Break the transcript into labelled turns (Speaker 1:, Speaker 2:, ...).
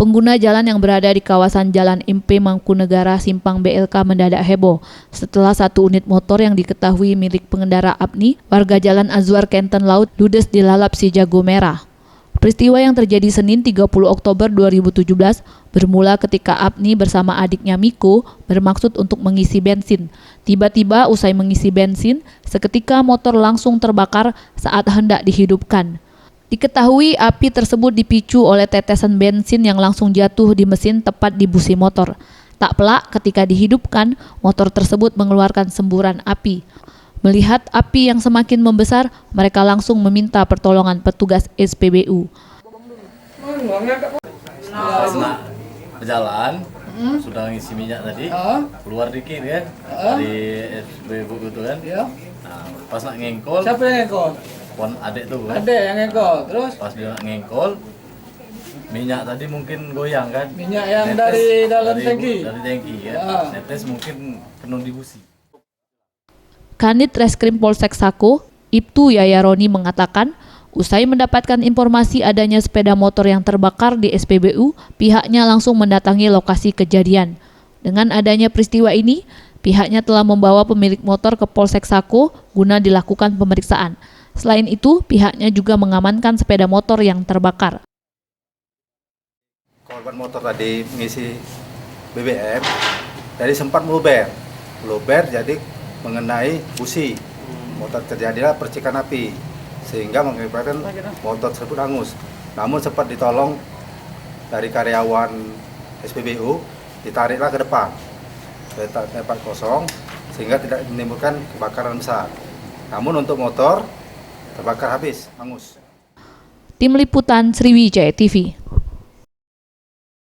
Speaker 1: Pengguna jalan yang berada di kawasan Jalan MP Mangkunegara Simpang BLK mendadak heboh setelah satu unit motor yang diketahui milik pengendara Apni, warga Jalan Azwar Kenten Laut, ludes dilalap si jago merah. Peristiwa yang terjadi Senin 30 Oktober 2017 bermula ketika Apni bersama adiknya Miko bermaksud untuk mengisi bensin. Tiba-tiba usai mengisi bensin, seketika motor langsung terbakar saat hendak dihidupkan. Diketahui api tersebut dipicu oleh tetesan bensin yang langsung jatuh di mesin tepat di busi motor. Tak pelak ketika dihidupkan, motor tersebut mengeluarkan semburan api. Melihat api yang semakin membesar, mereka langsung meminta pertolongan petugas SPBU.
Speaker 2: Berjalan, sudah ngisi minyak tadi, keluar dikit kan, dari SPBU itu kan. Nah, pas nak ngengkol.
Speaker 3: Siapa yang ngengkol?
Speaker 2: Pon adek tuh kan.
Speaker 3: Adek yang ngengkol, terus?
Speaker 2: Pas dia nak ngengkol, minyak tadi mungkin goyang kan.
Speaker 3: Minyak yang netes, dari dalam tangki?
Speaker 2: Dari tangki kan, netes mungkin penuh di busi.
Speaker 1: Kanit Reskrim Polsek Sako, Ibtu Yayaroni mengatakan, usai mendapatkan informasi adanya sepeda motor yang terbakar di SPBU, pihaknya langsung mendatangi lokasi kejadian. Dengan adanya peristiwa ini, pihaknya telah membawa pemilik motor ke Polsek Sako guna dilakukan pemeriksaan. Selain itu, pihaknya juga mengamankan sepeda motor yang terbakar.
Speaker 4: Korban motor tadi mengisi BBM, jadi sempat meluber jadi mengenai busi. Motor terjadilah percikan api, sehingga mengakibatkan motor tersebut hangus. Namun sempat ditolong dari karyawan SPBU, ditariklah ke depan, ke tempat kosong, sehingga tidak menimbulkan kebakaran besar. Namun untuk motor terbakar habis, hangus.
Speaker 1: Tim Liputan Sriwijaya TV.